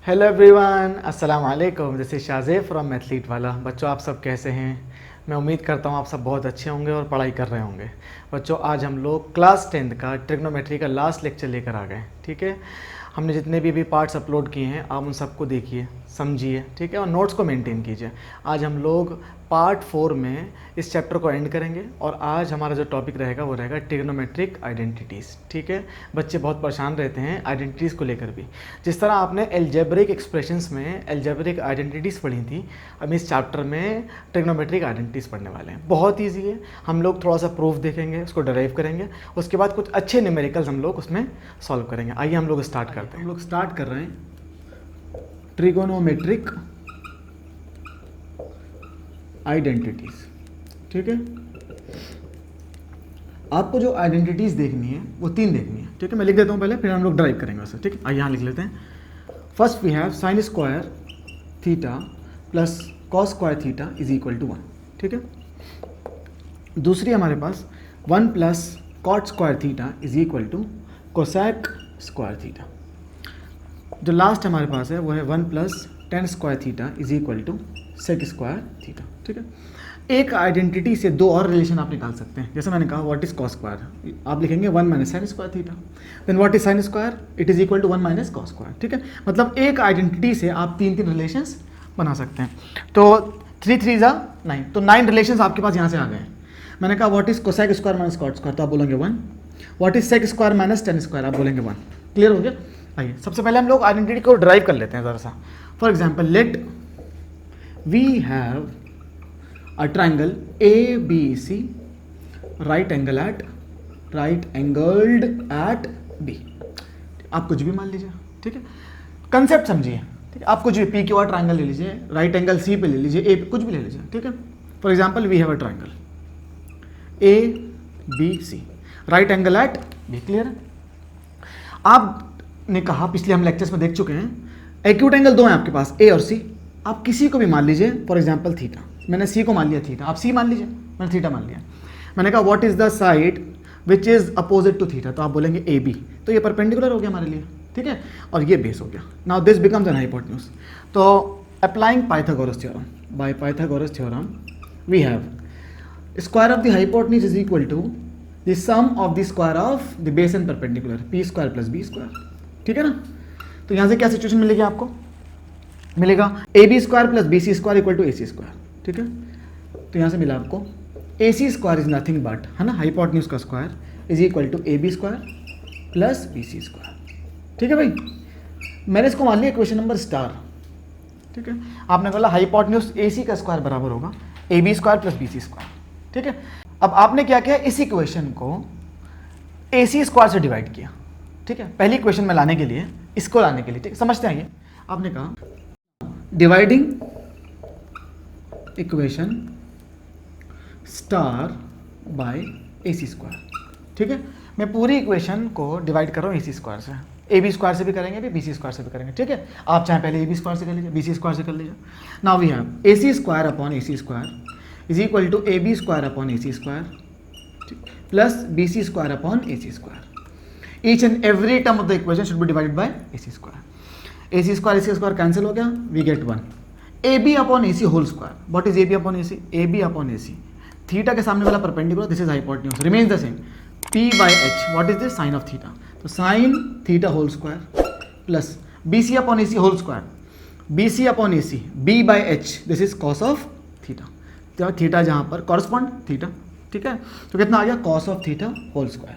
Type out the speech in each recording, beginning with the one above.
Hello everyone, अस्सलाम वालेकुम। This is Shahzeb from मैथलीट वाला। बच्चों, आप सब कैसे हैं? मैं उम्मीद करता हूँ आप सब बहुत अच्छे होंगे और पढ़ाई कर रहे होंगे। बच्चों, आज हम लोग क्लास 10th का ट्रिग्नोमेट्री का लास्ट लेक्चर लेकर आ गए। ठीक है, हमने जितने भी पार्ट्स अपलोड किए हैं आप उन सबको देखिए, समझिए, ठीक है, और नोट्स को मेंटेन कीजिए। आज हम लोग पार्ट 4 में इस चैप्टर को एंड करेंगे और आज हमारा जो टॉपिक रहेगा वो रहेगा ट्रिग्नोमेट्रिक आइडेंटिटीज़। ठीक है, बच्चे बहुत परेशान रहते हैं आइडेंटिटीज़ को लेकर भी। जिस तरह आपने एल्जेब्रिक एक्सप्रेशंस में एल्जेब्रिक आइडेंटिटीज़ पढ़ी थी, हम इस चैप्टर में ट्रिग्नोमेट्रिक आइडेंटिटीज़ पढ़ने वाले हैं। बहुत ईजी है, हम लोग थोड़ा सा प्रूफ देखेंगे, उसको डराइव करेंगे, उसके बाद कुछ अच्छे न्यूमेरिकल्स हम लोग उसमें सॉल्व करेंगे। आइए हम लोग स्टार्ट करते हैं। हम लोग स्टार्ट कर रहे हैं ट्रिगोनोमेट्रिक आइडेंटिटीज। ठीक है, आपको जो आइडेंटिटीज देखनी है वो 3 देखनी है। ठीक है, मैं लिख देता हूँ पहले, फिर हम लोग ड्राइव करेंगे उसे। ठीक है, आइए यहाँ लिख लेते हैं। First we have sine square theta plus cos square theta is equal to 1। ठीक है, दूसरी हमारे पास 1 plus cot square theta is equal to cosec square theta. जो लास्ट हमारे पास है वो है 1 plus tan square theta is equal to sec square theta. ठीक है, एक आइडेंटिटी से 2 और रिलेशन आप निकाल सकते हैं। जैसे मैंने कहा व्हाट इज कॉस स्क्वायर, आप लिखेंगे 1 minus sine square theta. Then what is sine square, it is equal to 1 minus cos square. ठीक है, मतलब एक आइडेंटिटी से आप 3 रिलेशंस बना सकते हैं। तो 3 3 जा 9, तो 9 रिलेशंस आपके पास यहाँ से आ गए हैं। मैंने कहा what is cosec square minus cot square, तो आप बोलेंगे 1। What is sec square minus tan square, आप बोलेंगे 1। क्लियर हो गया? आइए सबसे पहले हम लोग आइडेंटिटी को ड्राइव कर लेते हैं ज़रा सा। For example let we have a triangle ABC, right angled at B। आप कुछ भी मान लीजिए। ठीक है, कंसेप्ट समझिए। ठीक है, आप कुछ भी पी क्यू आर ट्राइंगल ले लीजिए, राइट एंगल सी पे ले लीजिए, ए पे कुछ भी ले लीजिए। ठीक है, for example we have a triangle ABC, right angle at B. Clear? आपने कहा, पिछले हम लेक्चर्स में देख चुके हैं, एक्यूट एंगल 2 हैं आपके पास, ए और सी। आप किसी को भी मान लीजिए, फॉर एग्जांपल थीटा। मैंने सी को मान लिया थीटा, आप सी मान लीजिए, मैंने थीटा मान लिया। मैंने कहा what is the side which is opposite to theta, तो आप बोलेंगे ए बी। तो ये परपेंडिकुलर हो गया हमारे लिए। ठीक है, और ये बेस हो गया। Now this becomes an hypotenuse. तो applying Pythagoras theorem, by Pythagoras theorem we have square of the hypotenuse is equal to the sum of the square of the base and perpendicular, P square plus B square. ठीक है ना? तो यहाँ से क्या situation मिलेगी आपको? मिलेगा A B square plus B C square equal to A C square. ठीक है, तो यहाँ से मिला आपको A C square is nothing but, है ना, हाइपोटेन्यूज का square is equal to A B square plus B C square. ठीक है भाई, मैंने इसको मान लिया इक्वेशन नंबर स्टार। ठीक है, आपने बोला हाइपोटेन्यूज ए सी का स्क्वायर बराबर होगा A B square plus B C square. ठीक है, अब आपने क्या किया, इस इक्वेशन को ए सी स्क्वायर से डिवाइड किया। ठीक है, पहली इक्वेशन में लाने के लिए, इसको लाने के लिए। ठीक है, समझते हैं ये। आपने कहा dividing equation star by A C square. ठीक है, मैं पूरी इक्वेशन को डिवाइड कर रहा हूँ ए सी स्क्वायर से। ए बी स्क्वायर से भी करेंगे, भी बी सी स्क्वायर से भी करेंगे। ठीक है, आप चाहे पहले ए बी स्क्वायर से कर लीजिए, बी सी स्क्वायर से कर लीजिए। Now we have A C square upon A C square is equal to A B square upon A C square plus B C square upon A C square. Each and every term of the equation should be divided by A C square. A C square cancel हो गया, we get 1। A B upon A C whole square, what is A B upon A C? A B upon A C, theta के सामने वाला perpendicular, this is hypotenuse, remains the same, P by H, what is this? Sine of theta. तो sine theta whole square plus B C upon A C whole square, B C upon A C, B by H, this is cos of theta. तो theta जहाँ पर correspond theta. ठीक है, तो कितना आ गया? Cos of theta whole square.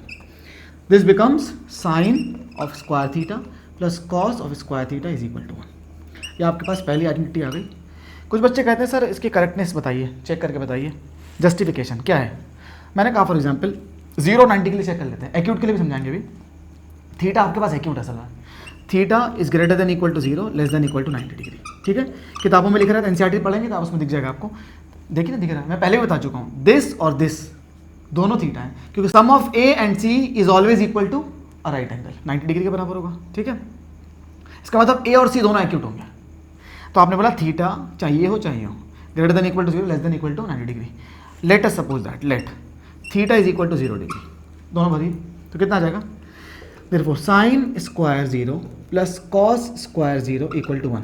This becomes sine of square theta plus cos of square theta is equal to 1। ये आपके पास पहली आइडेंटिटी आ गई। कुछ बच्चे कहते हैं सर इसकी करेक्टनेस बताइए, चेक करके बताइए, जस्टिफिकेशन क्या है। मैंने कहा फॉर एग्जांपल 0 90 के लिए चेक कर लेते हैं, एक्यूट के लिए भी समझाएंगे भी। थीटा आपके पास एक्यूट असल है, theta is greater than equal to 0 less than equal to 90 degree. ठीक है, किताबों में लिख रहा है, एनसीईआरटी पढ़ेंगे तो आप उसमें दिख जाएगा आपको। देखिए ना, दिख रहा है, मैं पहले भी बता चुका हूँ, दिस और दिस दोनों थीटा है, क्योंकि sum of A and C is always equal to a right angle, 90 degree के बराबर होगा। ठीक है, इसका मतलब ए और सी दोनों एक्यूट होंगे। तो आपने बोला थीटा चाहिए हो greater than equal to 0 less than equal to 90 degree. Let us suppose that let theta is equal to 0 degree, दोनों भरी, तो कितना आ जाएगा? Therefore sine square 0 plus cos square 0 equal to 1।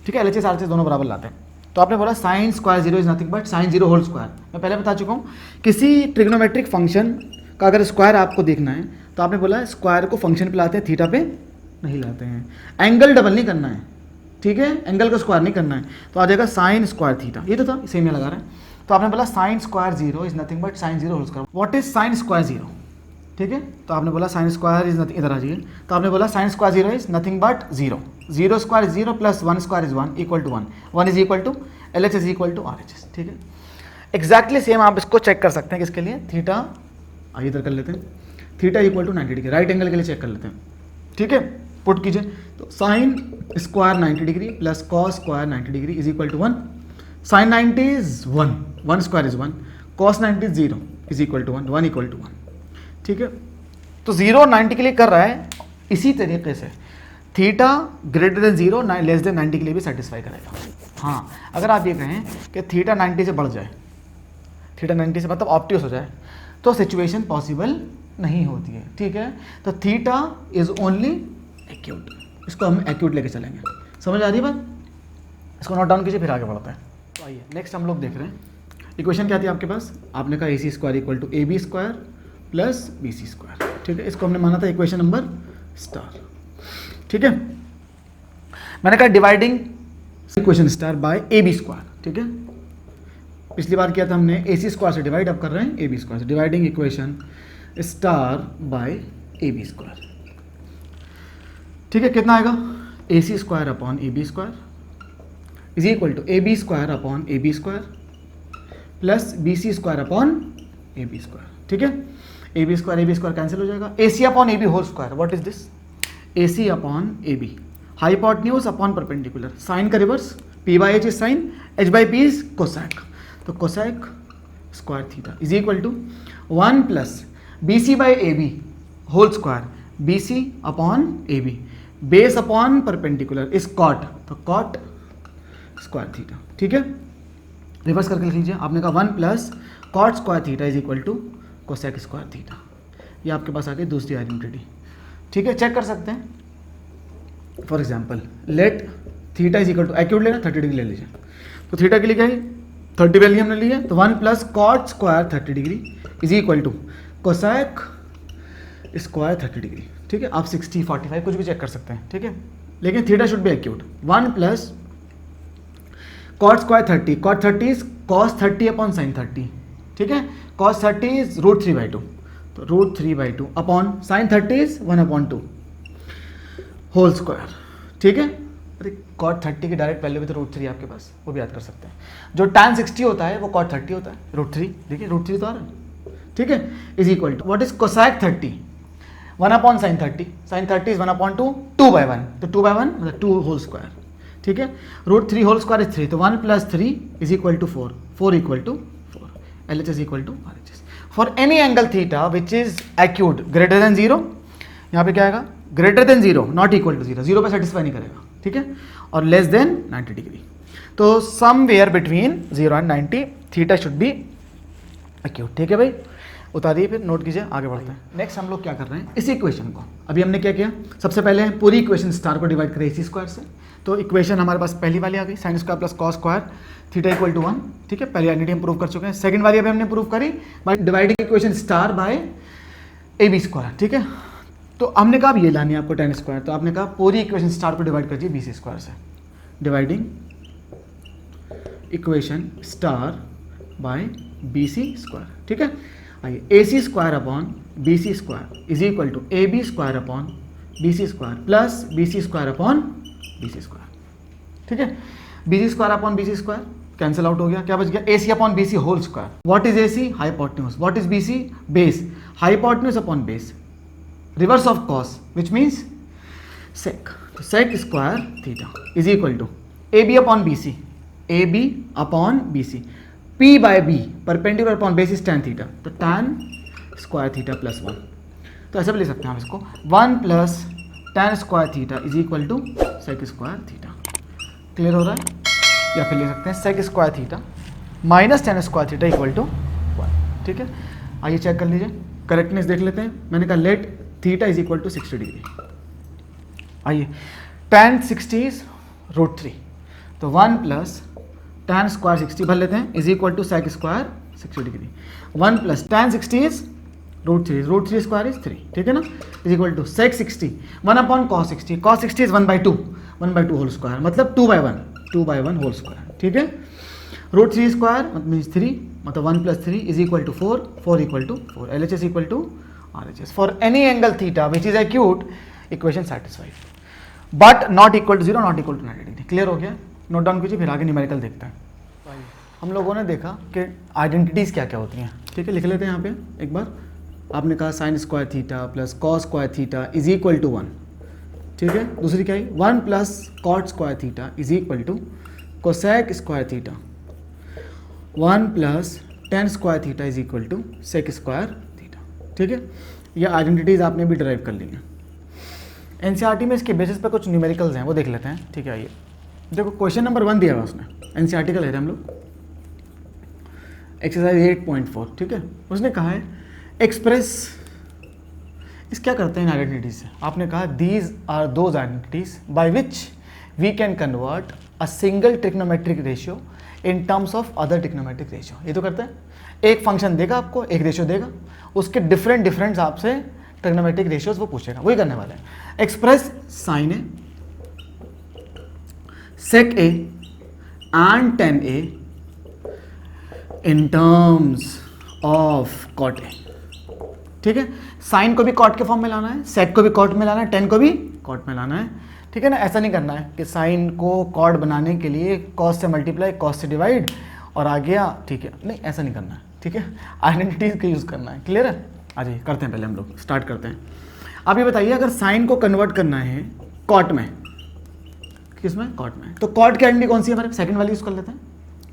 ठीक है, LHS RHS दोनों बराबर लाते हैं। तो आपने बोला sine square 0 is nothing but sine 0 whole square. मैं पहले बता चुका हूँ, किसी ट्रिग्नोमेट्रिक फंक्शन का अगर स्क्वायर आपको देखना है तो आपने बोला स्क्वायर को फंक्शन पे लाते हैं, थीटा पे नहीं लाते हैं। एंगल डबल नहीं करना है, ठीक है, एंगल का स्क्वायर नहीं करना है। तो आ जाएगा साइन स्क्वायर थीटा, ये तो था, सेम में लगा रहे हैं। तो आपने बोला sine square 0 is nothing but sine 0 whole square. What is sine square 0? ठीक है, तो आपने बोला साइन स्क्वायर इज नथिंग, इधर आ जाइए। तो आपने बोला sine square 0 is nothing but 0, 0 square is 0 plus 1 square is 1 equal to 1, 1 is equal to LHS equal to RHS। ठीक है, एग्जैक्टली सेम आप इसको चेक कर सकते हैं किसके लिए, थीटा, आइए इधर कर लेते हैं, theta equal to 90 degree, right angle के लिए चेक कर लेते हैं। ठीक है, पुट कीजिए, तो sine square 90 degree plus cos square 90 degree is equal to 1, sine 90 is 1, 1 square is 1, cos 90 is 0 is equal to 1, 1 equal to 1। ठीक है, तो 0 और 90 के लिए कर रहा है, इसी तरीके से theta greater than 0 less than 90 के लिए भी सेटिस्फाई करेगा। हाँ, अगर आप ये कहें कि थीटा 90 से बढ़ जाए, थीटा 90 से मतलब ऑप्टियस हो जाए, तो सिचुएशन पॉसिबल नहीं होती है। ठीक है, तो थीटा इज ओनली एक्यूट, इसको हम एक्यूट लेके चलेंगे। समझ आ रही है बात? इसको नोट डाउन कीजिए, फिर आगे बढ़ते हैं। तो आइए नेक्स्ट हम लोग देख रहे हैं, इक्वेशन क्या थी आपके पास, आपने कहा AC square equal to AB square plus BC square. ठीक है, इसको हमने माना था इक्वेशन नंबर स्टार। ठीक है, मैंने कहा dividing equation star by AB square. ठीक है, पिछली बार किया था हमने AC स्क्वायर से डिवाइड, अब कर रहे हैं AB स्क्वायर से, dividing equation star by AB square. ठीक है, कितना आएगा, AC square upon AB square is equal to AB square upon AB square plus BC square upon AB square. ठीक है, AB स्क्वायर कैंसिल हो जाएगा, AC upon AB whole square, what is this, AC upon AB, hypotenuse upon perpendicular, sine का reverse, P by H is sine, H by P is cosec, तो Cossack square theta is equal to 1 plus BC by AB whole square, BC upon AB, base upon perpendicular is cot, तो cot square theta. ठीक है, reverse करके लिख लीजिए, आपने कहा 1 plus cot square theta is equal to cosec square theta. ये आपके पास आ गई दूसरी आइडेंटिटी। ठीक है, चेक कर सकते हैं। For example let theta is equal to, acute लेना 30 डिग्री ले लीजिए, तो थीटा के लिए क्या है, 30 वैल्यू हमने ली है, तो 1 plus cot square 30 degree is equal to cosec square 30 degree. ठीक है, आप 60 45 कुछ भी चेक कर सकते हैं। ठीक है, लेकिन theta should be acute, 1 plus cot square 30, cot 30 is cos 30 upon sine 30। ठीक है, कॉस 30 इज √3/2, तो √3/2 upon sine 30 is 1/2 whole square. ठीक है, अरे कॉट 30 की डायरेक्ट वैल्यू भी तो √3 आपके पास, वो भी याद कर सकते हैं। जो tan 60 होता है वो कॉट 30 होता है, √3, देखिए √3 तो आ रहा है। ठीक है, is equal to what is cosec 30, 1 upon sine 30, sine 30 is 1/2, 2/1, तो 2/1 मतलब 2 होल स्क्वायर। ठीक है, √3 होल स्क्वायर इज 3, तो 1 plus 3 is equal to 4, 4 equal to 4, LHS equal to RHS for any angle theta which is acute greater than 0, यहाँ पे क्या आएगा, greater than 0 not equal to 0, 0 पे सेटिस्फाई नहीं करेगा। ठीक है, और लेस देन 90 डिग्री, तो somewhere between 0 and 90 theta should be acute. ठीक है भाई, उतारिए, फिर नोट कीजिए, आगे बढ़ते हैं। नेक्स्ट हम लोग क्या कर रहे हैं, इस इक्वेशन को अभी हमने क्या किया, सबसे पहले पूरी इक्वेशन स्टार को डिवाइड करें AC स्क्वायर से, तो इक्वेशन हमारे पास पहली वाली आ गई, sine square plus cos square theta equal to 1। ठीक है, पहली आइडेंटिटी हम प्रूव कर चुके हैं। सेकंड वाली अभी हमने प्रूव करी by dividing equation star by AB square. ठीक है, तो हमने कहा अब ये लानी है आपको tan स्क्वायर, तो आपने कहा पूरी इक्वेशन स्टार को डिवाइड करिए BC स्क्वायर से, dividing equation star by BC square. ठीक है, आइए AC square upon BC square is equal to AB square upon BC square plus BC square upon BC square. ठीक है, BC square upon BC square cancel out हो गया, क्या बच गया, AC upon BC whole square. What is AC, hypotenuse, what is BC, base, hypotenuse upon base, reverse of cos which means sec, तो sec square theta is equal to AB upon BC, AB upon BC, P by B perpendicular upon base is tan theta, तो tan square theta plus 1, तो ऐसा भी ले सकते हैं हम इसको, 1 plus tan square theta is equal to sec square theta. Clear हो रहा है, या फिर ले सकते हैं sec square theta minus tan square theta equal to 1। ठीक है, आइए चेक कर लीजिए, करेक्टनेस देख लेते हैं। मैंने कहा let theta is equal to 60 degree. आइए tan 60 √3, तो 1 प्लस tan स्क्वायर 60 भर लेते हैं is equal to sec square 60 degree. 1 plus tan 60 √3 square is 3, ठीक है ना, is equal to sec 60 1 upon cos 60, cos 60 is 1/2 whole square, मतलब 2/1 होल स्क्वायर, ठीक है। √3 स्क्वायर मीन्स 3, मतलब 1 plus 3 is equal to 4 equal to 4, LHS equal to RHS for any angle theta which is acute, equation satisfied, but not equal to 0, not equal to 90 degree. Clear हो गया? Note down कीजिए, फिर आगे numerical देखते हैं। हम लोगों ने देखा कि आइडेंटिटीज़ क्या क्या होती हैं, ठीक है, लिख लेते हैं यहाँ पे एक बार। आपने कहा sine square theta plus cos square theta is equal to 1, ठीक है। दूसरी क्या है, 1 plus cot square theta is equal to cosec square theta, 1 plus tan square theta is equal to sec square theta, ठीक है। ये आइडेंटिटीज़ आपने भी डिराइव कर ली हैं। एनसीईआरटी में इसके बेसिस पर कुछ न्यूमेरिकल्स हैं, वो देख लेते हैं, ठीक है। आइए देखो, क्वेश्चन नंबर 1 दिया हुआ उसने, एनसीईआरटी का ले रहे हैं हम लोग, एक्सरसाइज 8.4, ठीक है। उसने कहा है एक्सप्रेस, इस क्या करते हैं इन आइडेंटिटीज से। आपने कहा these are those identities by which we can convert a single trigonometric ratio in terms of other trigonometric ratio. ये तो करते हैं, एक फंक्शन देगा आपको, एक रेशियो देगा, उसके डिफरेंट आपसे ट्रिग्नोमेट्रिक रेशियोज वो पूछेगा, वही करने वाले हैं। Express sine A sec A and tan A in terms of cot A, ठीक है। साइन को भी कॉट के फॉर्म में लाना है, सेक को भी कॉट में लाना है, टेन को भी कॉट में लाना है, ठीक है ना। ऐसा नहीं करना है कि साइन को कॉट बनाने के लिए कॉस से मल्टीप्लाई, कॉस से डिवाइड और आ गया, ठीक है, नहीं ऐसा नहीं करना है, ठीक है। आइडेंटिटीज का यूज़ करना है, क्लियर है। आ जाइए करते हैं, पहले हम लोग स्टार्ट करते हैं। आप ये बताइए, अगर साइन को कन्वर्ट करना है कॉट में, किस में, कॉट में, तो कॉट की आइडेंटिटी कौन सी है हमारे, सेकंड वाली यूज़ कर लेते हैं,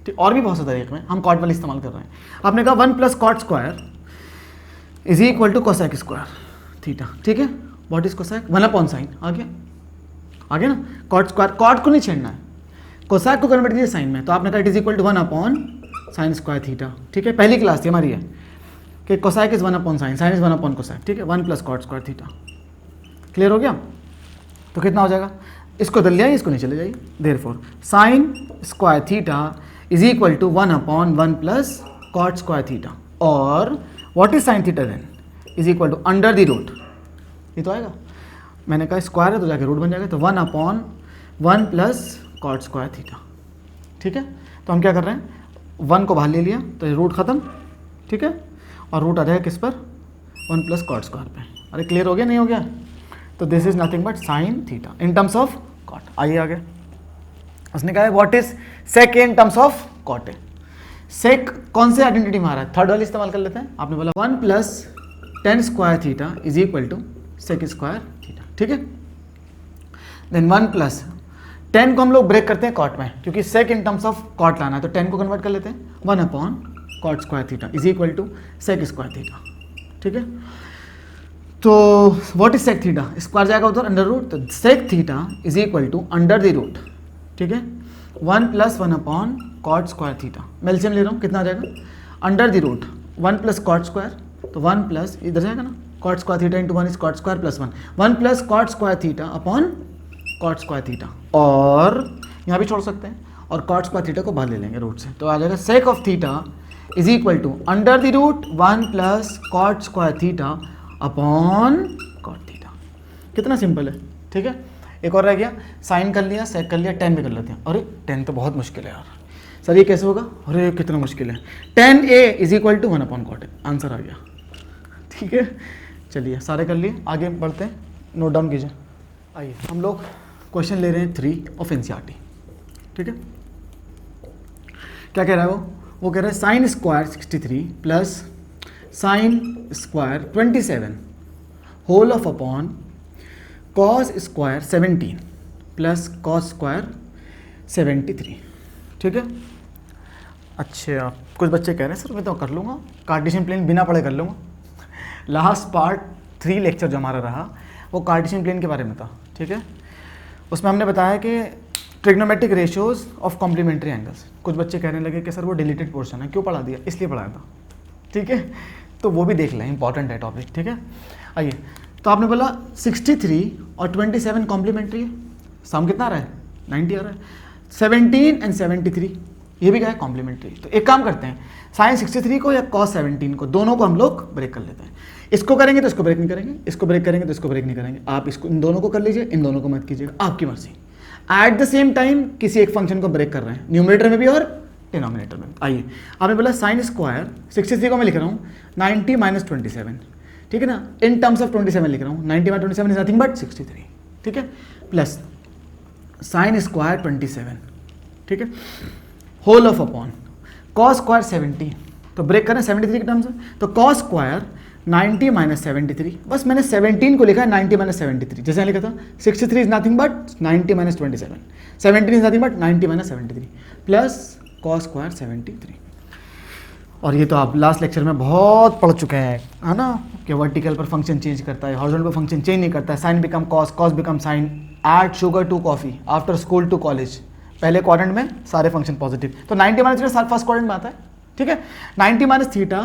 ठीक। और भी बहुत से तरीके में हम कॉट वाली इस्तेमाल कर रहे हैं। आपने कहा 1 plus cot square is equal to cosec square theta, ठीक है। What is cosec, 1 upon sine, आ गया ना। कॉट स्क्वायर, कॉट को नहीं छेड़ना है, कोसेक को कन्वर्ट कीजिए साइन में, तो आपने कहा it is equal to 1 upon sine square theta, ठीक है। पहली क्लास थी हमारी है कि cosec is 1 upon sine, sine is 1 upon cosec, ठीक है। 1 plus cot square theta, clear हो गया। तो कितना हो जाएगा, इसको इधर ले आइए, इसको नीचे ले जाइए। Therefore sine square theta is equal to 1 upon 1 plus cot square theta, और what is sine theta then, is equal to under the root, ये तो आएगा, मैंने कहा स्क्वायर है तो जाके रूट बन जाएगा, तो 1 upon 1 plus cot square theta, ठीक है। तो हम क्या कर रहे हैं, 1 को बाहर ले लिया तो ये रूट खत्म, ठीक है, और रूट आ जाएगा किस पर, 1 प्लस कॉट स्क्वायर पे। अरे क्लियर हो गया, नहीं हो गया, तो this is nothing but sine theta in terms of cot. आइए आगे, उसने कहा है what is sec in terms of cot A. Sec कौन से आइडेंटिटी में आ रहा है, थर्ड वाली इस्तेमाल कर लेते हैं। आपने बोला 1 plus tan square theta is equal to sec square theta, ठीक है। देन 1 प्लस 10 को हम लोग ब्रेक करते हैं कॉट में, क्योंकि सेक इन टर्म्स ऑफ कॉट लाना है, तो 10 को कन्वर्ट कर लेते हैं, 1 upon cot square theta is equal to sec square theta, ठीक है। तो what is sec theta, square जाएगा उधर अंडर रूट, तो sec theta is equal to under the root, ठीक है, 1 plus 1 upon cot square theta. मैं एलसीएम ले रहा हूँ, कितना आ जाएगा, under the root 1 plus cot square, तो 1 प्लस इधर जाएगा ना, cot square theta into 1 is cot square plus 1 plus cot square theta upon cot square theta, और यहाँ भी छोड़ सकते हैं, और कॉट स्क्वायर थीटा को बाहर ले लेंगे रूट से, तो आ जाएगा sec of theta is equal to under the root 1 plus cot square theta upon cot theta. कितना सिंपल है, ठीक है। एक और रह गया, साइन कर लिया, सेक कर लिया, 10 भी कर लेते हैं। अरे 10 तो बहुत मुश्किल है यार, सर ये कैसे होगा, अरे कितना मुश्किल है। 10a is equal to 1 upon cot A, answer आ गया, ठीक है। चलिए सारे कर लिए, आगे बढ़ते हैं, नोट डाउन कीजिए। आइए हम लोग क्वेश्चन ले रहे हैं 3 ऑफ एनसीईआरटी, ठीक है। क्या कह रहा है वो कह रहा है sine square 63 plus sine square 27 whole of upon cos square 17 plus cos square 73, ठीक है। अच्छा, कुछ बच्चे कह रहे हैं सर मैं तो कर लूँगा, कार्टेशियन प्लेन बिना पढ़े कर लूँगा। लास्ट पार्ट 3 लेक्चर जो हमारा रहा वो कार्टेशियन प्लेन के बारे में था, ठीक है। उसमें हमने बताया कि trigonometric ratios of complementary angles. कुछ बच्चे कहने लगे कि सर वो डिलीटेड पोर्शन है, क्यों पढ़ा दिया, इसलिए पढ़ाया था, ठीक है। तो वो भी देख लें, इंपॉर्टेंट है टॉपिक, ठीक है। आइए तो आपने बोला 63 और 27 कॉम्प्लीमेंट्री है, सम कितना आ रहा है 90 आ रहा है, 17 एंड 73 ये भी क्या है कॉम्प्लीमेंट्री। तो एक काम करते हैं, साइन 63 को या कॉस 17 को, दोनों को हम लोग ब्रेक कर लेते हैं। इसको करेंगे तो इसको ब्रेक नहीं करेंगे, इसको ब्रेक करेंगे तो इसको ब्रेक नहीं करेंगे। आप इसको इन दोनों को कर लीजिए, इन दोनों को मत कीजिएगा, आपकी मर्जी। एट द सेम टाइम किसी एक फंक्शन को ब्रेक कर रहे हैं, न्यूमरेटर में भी और डिनोमिनेटर में। आइए आपने बोला साइन स्क्वायर 63 को मैं लिख रहा हूँ 90 माइनस 27, ठीक है ना, इन टर्म्स ऑफ 27 लिख रहा हूँ, 90 माइनस 27 इज नथिंग बट 63, ठीक है, प्लस साइन स्क्वायर 27, ठीक है, whole of upon cos square 70, तो ब्रेक करें 73 के टर्म्स में, तो कॉस स्क्वायर 90 माइनस 73, बस मैंने 17 को लिखा है 90 माइनस 73, जैसे लिखा था 63 is nothing but 90 minus 27, 17 is nothing but 90 minus 73 plus cos square 73। और ये तो आप लास्ट लेक्चर में बहुत पढ़ चुके हैं, है ना, कि वर्टिकल पर फंक्शन चेंज करता है, हॉरिजॉन्टल पर फंक्शन चेंज नहीं करता है, sine become cos, cos become sine, add sugar to coffee, after school to college, पहले क्वाड्रेंट में सारे फंक्शन पॉजिटिव, तो 90 माइनस थीटा फर्स्ट क्वाड्रेंट में आता है, ठीक है, 90 माइनस थीटा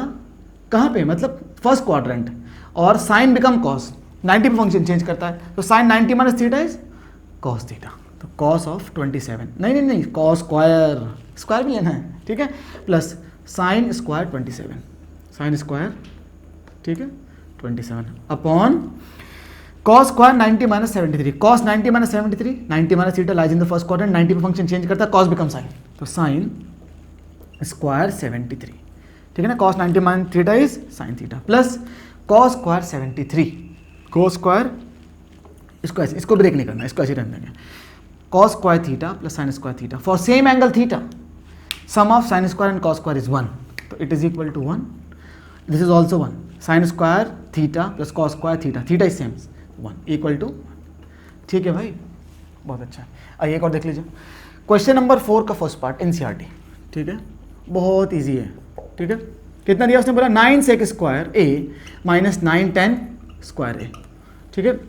कहाँ पे, मतलब फर्स्ट क्वाड्रेंट, और साइन बिकम कॉस, 90 पे फंक्शन चेंज करता है, तो sine 90 minus theta is cos theta, तो कॉस ऑफ 27, नहीं कॉस स्क्वायर, स्क्वायर भी लेना है, ठीक है, plus sine square 27, sine square, ठीक है 27 upon cos square 90 minus 73, cos 90 minus 73, 90 minus theta lies in the first quadrant, 90 पे फंक्शन चेंज करता है, कॉस बिकम साइन, तो साइन स्क्वायर 73, ठीक है ना, cos 90 minus theta is sine theta, plus cos square 73, cos square, इसको ऐसे, इसको ब्रेक नहीं करना, इसको ऐसे रहने देंगे, cos square theta plus sine square theta for same angle theta, sum of sin square and cos square is 1, so it is equal to 1, this is also 1, sin square theta plus cos square theta, theta is same 1 equal to 1, ठीक है भाई, बहुत अच्छा। आइए एक और देख लीजिए, क्वेश्चन नंबर 4 का फर्स्ट पार्ट एनसीईआरटी, ठीक है, बहुत इजी है, ठीक है, कितना दिया उसने, बोला 9 सेक स्क्वायर ए माइनस 9 10 स्क्वायर ए, ठीक है,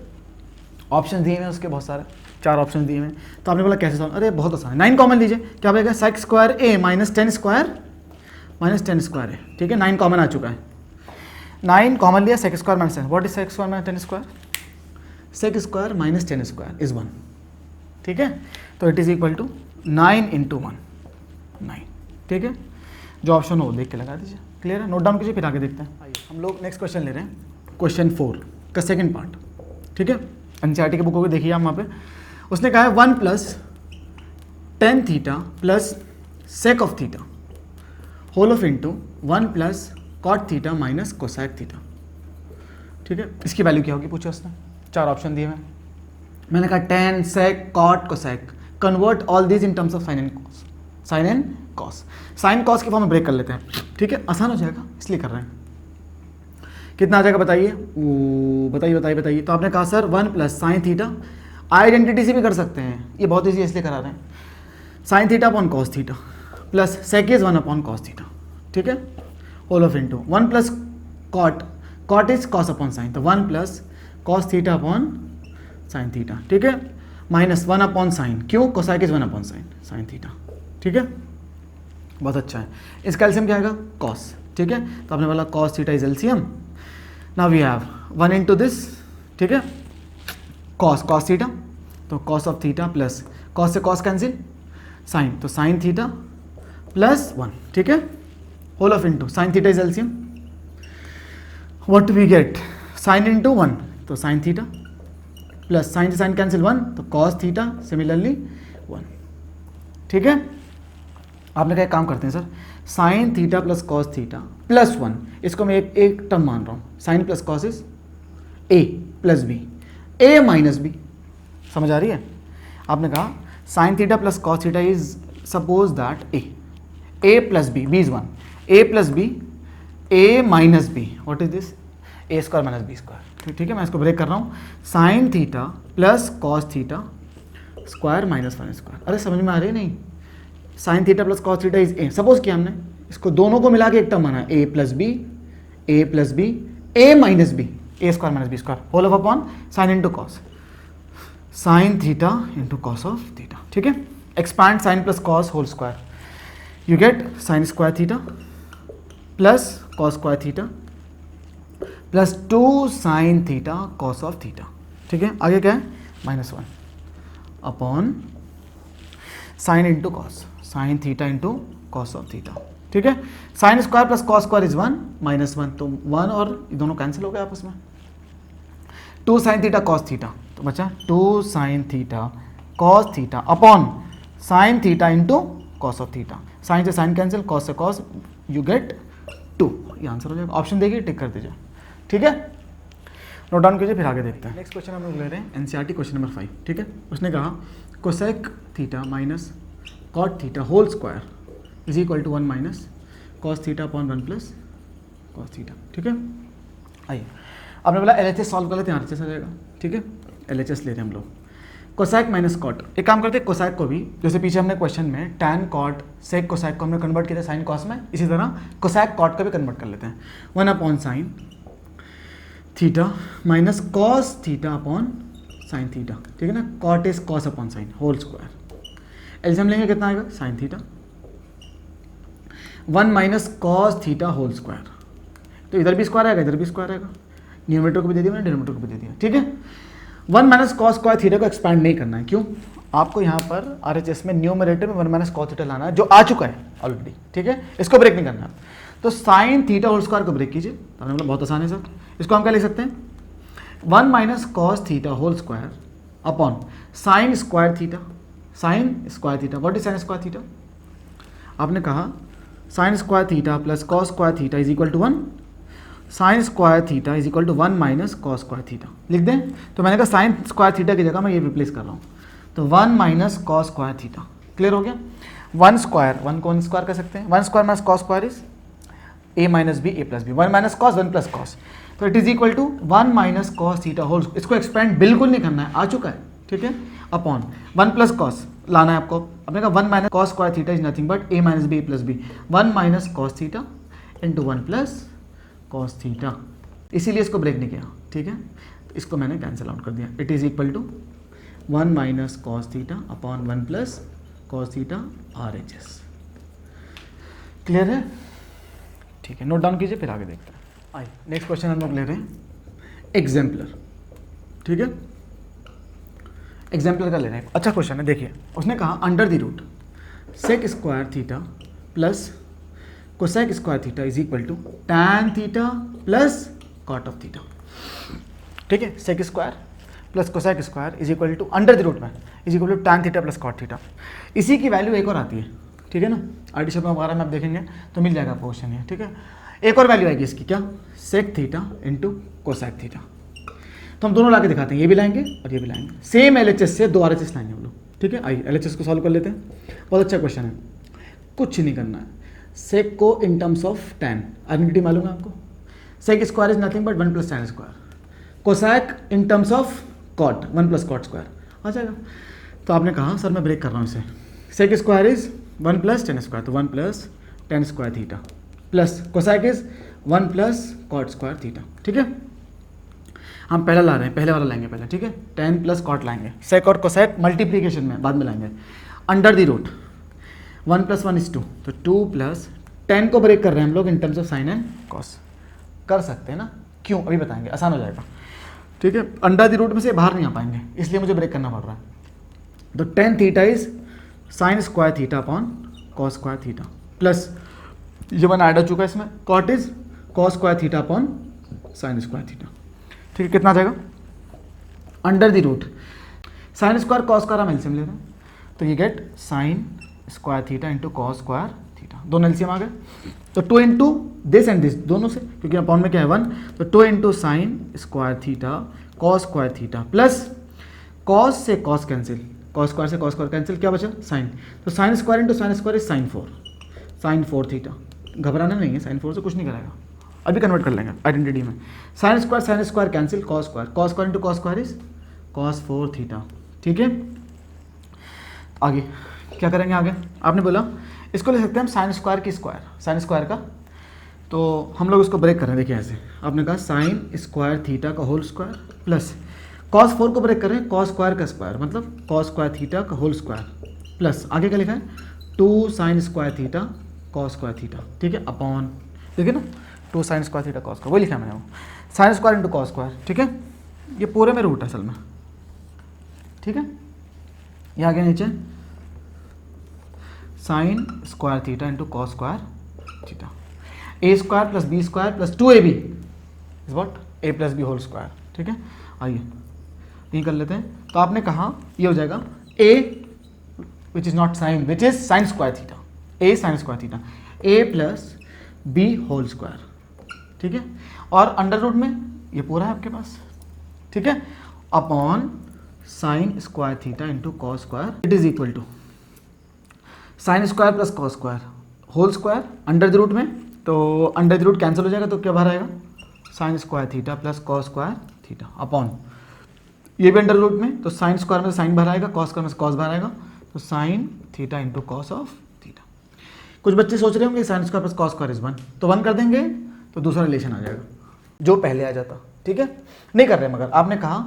ऑप्शन दिए हैं उसके बहुत सारे, 4 ऑप्शन दिए हैं, तो आपने बोला कैसे सॉल्व, अरे बहुत आसान है, 9 कॉमन लीजिए, क्या बनेगा, सेक स्क्वायर ए माइनस 10 स्क्वायर ए, ठीक है, 9 कॉमन आ चुका है, 9 कॉमन लिया, sec square minus 10, what is sec square minus 10 square, sec square minus 10 square is 1, ठीक है, तो it is equal to 9 into 1 9, ठीक है, जो ऑप्शन हो देख के लगा दीजिए, क्लियर है, नोट डाउन कीजिए, फिर आगे देखते हैं। आइए हम लोग नेक्स्ट क्वेश्चन ले रहे हैं, क्वेश्चन 4 का सेकेंड पार्ट, ठीक है, एनसीईआरटी की बुक को देखिए आप, वहाँ पे उसने कहा है 1 plus tan theta plus sec of theta whole of into 1 plus cot theta minus cosec theta, ठीक है, इसकी वैल्यू क्या होगी पूछा उसने, 4 ऑप्शन दिए मैंने कहा tan sec cot cosec, convert all these in terms of sine and cos, sine and cos, sine cos के फॉर्म में ब्रेक कर लेते हैं, ठीक है, आसान हो जाएगा इसलिए कर रहे हैं। कितना आ जाएगा बताइए, बताइए, तो आपने कहा sir 1 plus sine theta, identity से भी कर सकते हैं, ये बहुत ईजी इसलिए करा रहे हैं, sine theta upon cos theta plus sec is 1 upon cos theta, ठीक है, whole of into 1 plus cot, cot is cos upon sine, तो 1 plus cos theta upon sine theta, ठीक है, माइनस 1 अपॉन साइन, क्यों, cosec is 1 upon sine, sine theta, ठीक है, बहुत अच्छा है। इसका एलसीएम क्या आएगा, कॉस, ठीक है, तो आपने बोला cos theta is LCM, now we have 1 into this, ठीक है, कॉस थीटा, तो cos of theta plus cos से कॉस कैंसिल, साइन, तो साइन थीटा प्लस 1, ठीक है, whole of into sine theta is LCM, what we get, sine into 1, तो sine theta plus sine से sine cancel 1, तो cos theta similarly 1, ठीक है। आपने क्या काम करते हैं sir, sine theta plus cos theta plus 1, इसको मैं एक टर्म मान रहा हूँ, sine plus cos is A plus B, A minus B, समझ आ रही है, आपने कहा sine theta plus cos theta is suppose that A plus B, B is 1, A plus B, A minus B, what is this, A square minus B square, ठीक है, मैं इसको ब्रेक कर रहा हूँ, sign theta plus cos theta square minus 1 square, अरे समझ में आ रही है नहीं, sign theta plus cos theta is a, suppose किया हमने, इसको दोनों को मिला के एक टर्म माना, A plus B, A minus B, A square minus B square, whole of upon sine into cos, sine theta into cos of theta, ठीक है, expand sine plus cos whole square, you get sine square theta plus cos square theta plus 2 sine theta cos of theta. ठीक है, आगे क्या है, -1 upon sine into cos, sine theta into cos of theta. ठीक है, sine square plus cos square is 1, -1 तो 1 और ये दोनों कैंसिल हो गए आपस में। 2 साइन थीटा कॉस थीटा तो बचा 2 sine theta cos theta upon sine theta into cos of theta. Sine से साइन कैंसिल, कॉस से कॉस, यू गेट 2। ये आंसर हो जाएगा। ऑप्शन देखिए, टिक कर दीजिए। ठीक है, नोट डाउन कीजिए, फिर आगे देखते हैं। नेक्स्ट क्वेश्चन हम लोग ले रहे हैं एनसीईआरटी क्वेश्चन नंबर 5। ठीक है, उसने कहा cosec theta minus cot theta whole square is equal to 1 minus cos theta upon 1 plus cos theta. ठीक है, आइए आपने बोला LHS सॉल्व कर लेते हैं, RHS आ जाएगा। ठीक है, LHS ले रहे हैं हम लोग। कोसैक माइनस कॉट, एक काम करते हैं कोसैक को भी, जैसे पीछे हमने क्वेश्चन में टैन कॉट सेक कोसैक को हमने कन्वर्ट किया था साइन कॉस में, इसी तरह कोसैक कॉट का भी कन्वर्ट कर लेते हैं। 1 upon sine theta minus cos theta upon sine theta. ठीक है ना, cot is cos upon sine whole square. LCM लेंगे कितना आएगा, sine theta 1 minus cos theta whole square. तो इधर भी स्क्वायर आएगा, इधर भी स्क्वायर आएगा, न्यूमरेटर को भी दे दिया मैंने, डिनोमिनेटर को भी दे दिया। ठीक है, 1 माइनस कॉस स्क्वायर थीटा को एक्सपैंड नहीं करना है। क्यों, आपको यहाँ पर RHS में न्यूमरेटर में 1 माइनस कॉस थीटा लाना है जो आ चुका है ऑलरेडी। ठीक है, इसको ब्रेक नहीं करना। तो साइन थीटा होल स्क्वायर को ब्रेक कीजिए, तो हमने बोला बहुत आसान है सर। इसको हम क्या लिख सकते हैं, 1 minus cos theta whole square upon sine square theta, sine square theta. What is sine square theta, आपने कहा sine square theta plus cos square theta is equal to 1, sine square theta is equal to 1 minus cos square theta लिख दें। तो मैंने कहा sine square theta की जगह मैं ये रिप्लेस कर रहा हूँ, तो 1 minus cos square theta. Clear हो गया। 1 स्क्वायर, 1 को 1 स्क्वायर कर सकते हैं, 1 square minus cos square is a minus B, a plus B, 1 minus cos 1 plus cos, तो it is equal to 1 minus cos theta whole. इसको एक्सपेंड बिल्कुल नहीं करना है, आ चुका है। ठीक है, अपॉन 1 प्लस कॉस लाना है आपको। आपने कहा 1 minus cos square theta is nothing but a minus B, a plus B, 1 minus cos theta into 1 plus cos theta, इसीलिए इसको ब्रेक नहीं किया। ठीक है, तो इसको मैंने कैंसिल आउट कर दिया। It is equal to 1 minus cos theta upon 1 plus cos theta RHS। Clear है। ठीक है, नोट डाउन कीजिए, फिर आगे देखते हैं। आइए नेक्स्ट क्वेश्चन हम लोग ले रहे हैं एग्जाम्पलर। ठीक है, एग्जाम्पलर का ले रहे हैं, अच्छा क्वेश्चन है। देखिए उसने कहा under the root sec square theta plus cosec square theta is equal to tan theta plus cot of theta. ठीक है, sec square plus cosec square is equal to under the root में is equal to tan theta plus cot theta. इसी की value एक और आती है। ठीक है ना, RT शर्मा वगैरह में आप देखेंगे तो मिल जाएगा आपको क्वेश्चन ये। ठीक है, एक और वैल्यू आएगी इसकी, क्या, sec theta into cosec theta. तो हम दोनों ला के दिखाते हैं, ये भी लाएंगे और ये भी लाएंगे। सेम LHS से 2 RHS लाएंगे हम लोग। ठीक है, आइए LHS को सॉल्व कर लेते हैं। बहुत अच्छा क्वेश्चन है, कुछ नहीं करना है। सेक को in terms of tan, identity मालूम है आपको, sec square is nothing but 1 plus tan square. Cosec in terms of cot, 1 plus cot square आ जाएगा। तो आपने कहा सर मैं ब्रेक कर रहा हूँ इसे, sec square is 1 plus tan square, तो 1 plus tan square theta plus cosec is 1 plus cot square theta. ठीक है, हम पहला ला रहे हैं, पहले वाला लाएंगे पहले। ठीक है, टैन प्लस कॉट लाएंगे, सेक और कोसेक मल्टीप्लीकेशन में बाद में लाएंगे। Under the root 1 plus 1 is 2, तो 2 प्लस टैन को ब्रेक कर रहे हैं हम लोग इन terms of sine and cos. कर सकते हैं ना, क्यों अभी बताएंगे, आसान हो जाएगा। ठीक है, अंडर द रूट में से बाहर नहीं आ पाएंगे, इसलिए मुझे ब्रेक करना पड़ रहा है। तो tan theta is sine square theta upon cos square theta plus ये 1 ऐड हो चुका है इसमें, cot is cos square theta upon sine square theta. ठीक है, कितना आ जाएगा, under the root sine square cos square हम एलसीएम ले रहे हैं, तो ये get sine square theta into cos square theta, दोनों एलसीएम आ गए। तो 2 इंटू दिस एंड दिस, दोनों से, क्योंकि अपॉन में क्या है 1, तो 2 into sine square theta cos square theta plus cos से कॉस कैंसिल, कॉस स्क्वायर से कॉस स्क्वायर कैंसिल, क्या बचा साइन, तो sine square into sine square is sine 4, sine 4 theta. घबराना नहीं है, साइन 4 से कुछ नहीं करेगा, अभी कन्वर्ट कर लेंगे आइडेंटिटी में। Sine square cancel, cos square into cos square is cos 4 theta. ठीक है, आगे क्या करेंगे, आगे आपने बोला इसको ले सकते हैं हम साइन स्क्वायर की स्क्वायर, साइन स्क्वायर का, तो हम लोग उसको ब्रेक कर रहे हैं। देखिए ऐसे आपने कहा साइन स्क्वायर थीटा का होल स्क्वायर प्लस कॉस 4 को ब्रेक कर रहे हैं कॉस स्क्वायर का स्क्वायर, मतलब कॉस स्क्वायर थीटा का होल स्क्वायर प्लस आगे क्या लिखा है 2 sine square theta cos square theta. ठीक है, अपॉन देखिए ना 2 साइन स्क्वायर थीटा कॉस का, वो लिखा है मैंने, वो sign square into cos square, ठीक है, ये पूरे में रूट है असल में, ठीक है, ये आगे नीचे sine square theta into cos square theta, A square plus B square plus 2ab is what A plus B whole square, ठीक है। आइए यही कर लेते हैं। तो आपने कहा ये हो जाएगा a which is not sine, which is sine square theta, a sine square theta, a plus B whole square, ठीक है, और अंडर रूट में ये पूरा है आपके पास, ठीक है, upon sine square theta into cos square, it is equal to sine square plus cos square whole square under the root में, तो अंडर द रूट कैंसिल हो जाएगा, तो क्या बाहर आएगा sine square theta plus cos square theta upon ये भी अंडर रूट में, तो साइन स्क्वायर में साइन बाहर आएगा, कॉस स्क्वायर में कॉस बाहर आएगा, तो sine theta into cos of theta. कुछ बच्चे सोच रहे होंगे sign square plus cos square is 1, तो 1 कर देंगे तो दूसरा रिलेशन आ जाएगा जो पहले आ जाता, ठीक है, नहीं कर रहे मगर आपने कहा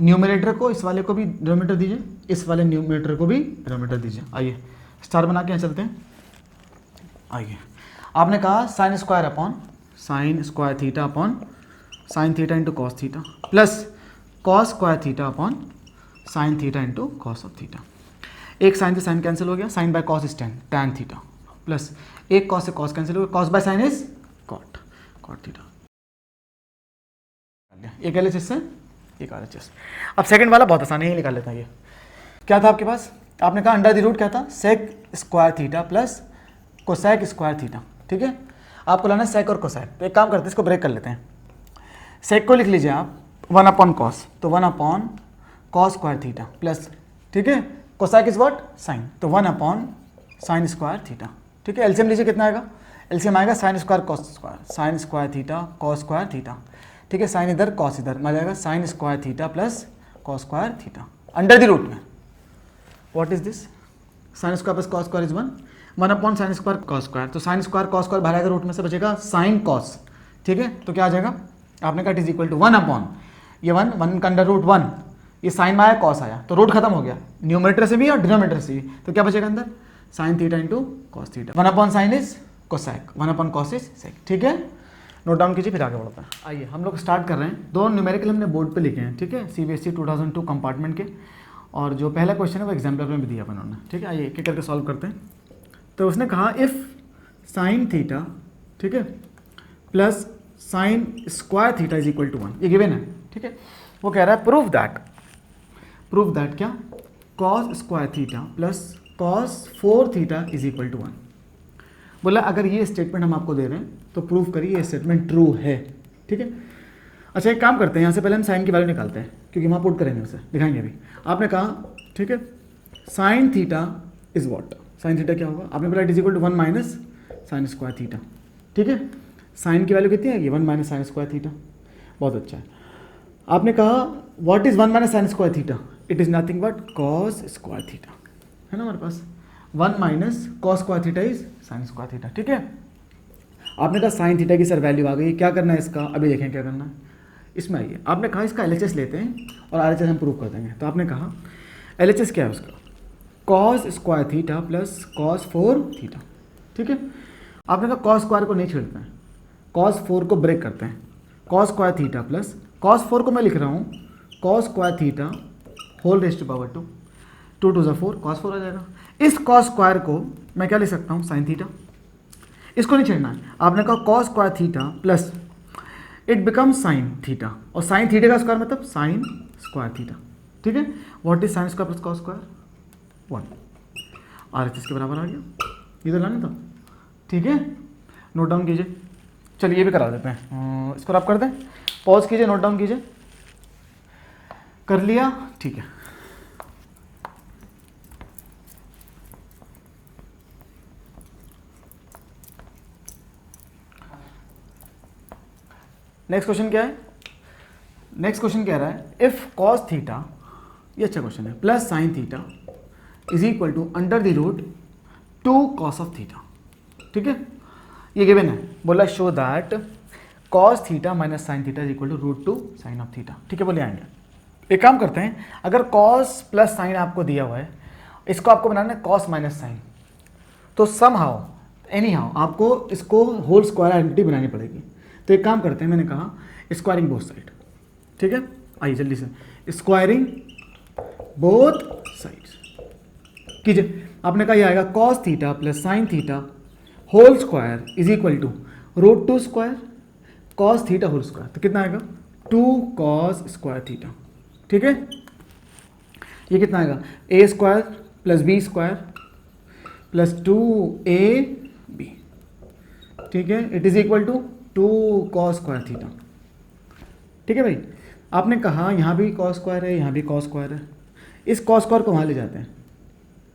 न्यूमरेटर को इस वाले को भी डिनोमिनेटर दीजिए, इस वाले न्यूमरेटर को भी डिनोमिनेटर दीजिए। आइए स्टार बना के यहाँ चलते हैं। आइए आपने कहा sine square upon sine square theta upon sine theta into cos theta plus cos square theta upon sine theta into cos of theta. एक साइन से साइन कैंसिल हो गया, sine by cos is tan theta, plus एक cos से cos cancel हो गया, cos by sine is cot theta. एक LHS से एक आरएचएस। अब सेकंड वाला बहुत आसान है, ये निकाल लेता है। ये क्या था आपके पास, आपने कहा अंडर द रूट क्या था, sec square theta plus cosec square theta, ठीक है, आपको लाना है सेक और कोसेक। तो एक काम करते हैं, इसको ब्रेक कर लेते हैं। सेक को लिख लीजिए आप 1 अपॉन कॉस, तो 1 upon cos square theta plus, ठीक है, कोसेक इज व्हाट साइन, तो 1 अपॉन साइन स्क्वायर थीटा, ठीक है। एलसीएम लीजिए कितना आएगा, एलसीएम आएगा sine square cos square, sine square theta cos square theta, ठीक है, साइन इधर कॉस इधर, मिल जाएगा sine square theta plus cos square theta under the root में। What is this, sine square plus cos square is 1 upon sine square cos square, तो sine square cos square बाहर आएगा, रूट में से बचेगा साइन कॉस, ठीक है, तो क्या आ जाएगा, आपने कहा it is equal to 1 upon ये 1 का अंडर रूट 1, ये साइन में आया कॉस आया, तो रूट खत्म हो गया, न्यूमरेटर से भी और डिनोमिनेटर से भी, तो क्या बचेगा अंदर sine theta into cos theta, 1 upon sine is cosec, 1 upon cos is sec, ठीक है, नोट डाउन कीजिए फिर आगे बढ़ते हैं। आइए हम लोग स्टार्ट कर रहे हैं, दो न्यूमेरिकल हमने बोर्ड पे लिखे हैं, ठीक है, सीबीएसई 2002 कंपार्टमेंट के, और जो पहला क्वेश्चन है वो एग्जाम पेपर में भी दिया अपन उन्होंने, ठीक है। आइए एक एक करके सॉल्व करते हैं। तो उसने कहा इफ़ साइन थीटा, ठीक है, plus sine square theta is equal to 1, ये गिवन है, ठीक है, वो कह रहा है प्रूव दैट क्या, cos square theta plus cos 4 theta is equal to 1। बोला अगर ये स्टेटमेंट हम आपको दे रहे हैं तो प्रूव करिए ये स्टेटमेंट ट्रू है, ठीक है। अच्छा एक काम करते हैं, यहाँ से पहले हम साइन की वैल्यू निकालते हैं, क्योंकि वहाँ पुट करेंगे उसे, दिखाएंगे अभी। आपने कहा ठीक है, sine theta is what, sine theta क्या होगा, आपने बोला it is equal to 1 minus sine square theta, ठीक है। साइन की वैल्यू कितनी आएगी, 1 माइनस साइन स्क्वायर थीटा, बहुत अच्छा है। आपने कहा what is 1 minus sine square theta, it is nothing but cos square theta, है ना हमारे पास, 1 minus cos square theta is sine square theta, ठीक है। आपने कहा साइन थीटा की सर वैल्यू आ गई, क्या करना है इसका, अभी देखें क्या करना है। इसमें आइए, आपने कहा इसका एलएचएस लेते हैं और आरएचएस हम प्रूव कर देंगे। तो आपने कहा एलएचएस क्या है उसका, cos square theta plus cos 4 theta, ठीक है। आपने कहा कॉस स्क्वायर को नहीं छेड़ते हैं, कॉस 4 को ब्रेक करते हैं, cos square theta plus cos 4 को मैं लिख रहा हूँ cos square theta whole raised to power 2, 2 2 4, cos 4 आ जाएगा। इस कॉस स्क्वायर को मैं क्या लिख सकता हूँ, साइन थीटा, इसको नहीं छेड़ना है। आपने कहा cos square theta plus it becomes sine theta, और साइन थीटा का स्क्वायर मतलब साइन स्क्वायर थीटा, ठीक है। What is sine square plus cos square, 1, RHS के बराबर आ गया, इधर लाने था, ठीक है। नोट डाउन कीजिए, चलिए ये भी करा देते हैं, इसको आप कर दें, पॉज कीजिए, नोट डाउन कीजिए, कर लिया, ठीक है। नेक्स्ट क्वेश्चन क्या है, नेक्स्ट क्वेश्चन कह रहा है इफ कॉस थीटा, ये अच्छा क्वेश्चन है, plus sine theta is equal to under the root 2 cos of theta, ठीक है, ये गिवन है। बोला show that cos theta minus sine theta is equal to root 2 sine of theta, ठीक है। बोले आएंगे, एक काम करते हैं, अगर कॉस प्लस साइन आपको दिया हुआ है, इसको आपको बनाना है कॉस माइनस साइन, तो सम हाउ एनी हाउ आपको इसको होल स्क्वायर आइडेंटिटी बनानी पड़ेगी। तो एक काम करते हैं, मैंने कहा स्क्वायरिंग बोथ साइड, ठीक है। आइए जल्दी से, स्क्वायरिंग बोथ साइड्स कीजिए। आपने कहा ये आएगा cos theta plus sine theta whole square is equal to root 2 square cos theta whole square, तो कितना आएगा 2 कॉस स्क्वायर थीटा, ठीक है। ये कितना आएगा A square plus B square plus 2ab, ठीक है, it is equal to 2 cos square theta, ठीक है भाई। आपने कहा यहाँ भी कॉस स्क्वायर है, यहाँ भी कॉस स्क्वायर है, इस कॉस स्क्वायर को वहाँ ले जाते हैं,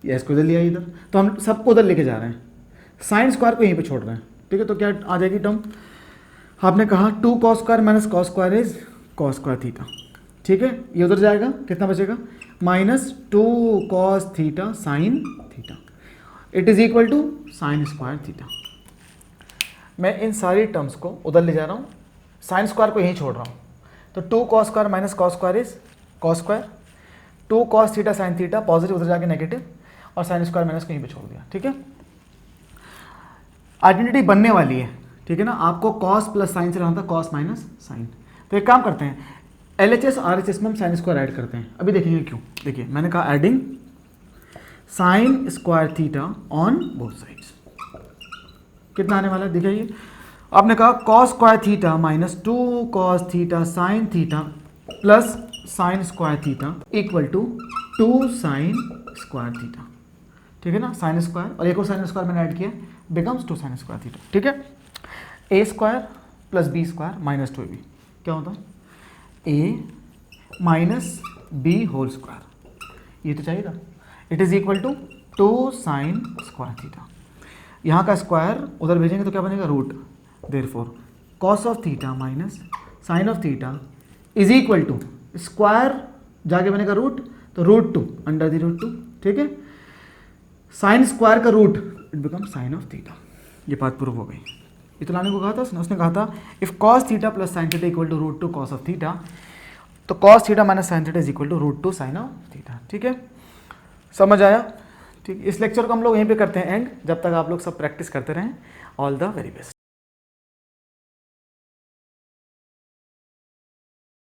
या इसको इधर लिया इधर, तो हम सबको उधर लेके जा रहे हैं, साइन स्क्वायर को यहीं पे छोड़ रहे हैं, ठीक है। तो क्या आ जाएगी टर्म, आपने कहा 2 cos square minus cos square is cos square theta, ठीक है। ये उधर जाएगा, कितना बचेगा minus 2 cos theta sine theta, it is equal to sine square theta. मैं इन सारी टर्म्स को उधर ले जा रहा हूँ, साइन स्क्वायर को यहीं छोड़ रहा हूँ, तो 2 cos square minus cos square is cos square, 2 cos theta sine theta, positive उधर जाके नेगेटिव, और साइन स्क्वायर माइनस को यहीं पे छोड़ दिया, ठीक है। आइडेंटिटी बनने वाली है, ठीक है ना। आपको कॉस प्लस साइन से रहना था कॉस माइनस साइन, तो एक काम करते हैं LHS RHS में हम साइन स्क्वायर ऐड करते हैं, अभी देखेंगे क्यों। देखिए मैंने कहा adding sine square theta on both sides, कितना आने वाला है दिखाइए। आपने कहा cos square theta minus 2 cos theta sine theta plus sine square theta equal to 2 sine square theta, ठीक है ना। साइन स्क्वायर और एक और साइन स्क्वायर मैंने ऐड किया, बिकम्स 2 साइन स्क्वायर थीटा, ठीक है। A square plus B square minus 2ab क्या होता है A minus B whole square, ये तो चाहिए था। It is equal to 2 sine square theta, यहाँ का स्क्वायर उधर भेजेंगे तो क्या बनेगा root, therefore cos of theta minus sine of theta is equal to square जाके बनेगा रूट, तो रूट 2 अंडर द रूट 2, ठीक है। साइन स्क्वायर का root it become sine of theta, ये बात प्रूव हो गई। इतना को कहा था उसने कहा था if cos theta plus sine theta equal to root 2 cos of theta, तो cos theta minus sine theta is equal to root 2 sine of theta, ठीक है। समझ आया, ठीक। इस लेक्चर को हम लोग यहीं पे करते हैं एंड, जब तक आप लोग सब प्रैक्टिस करते रहें। All the very best.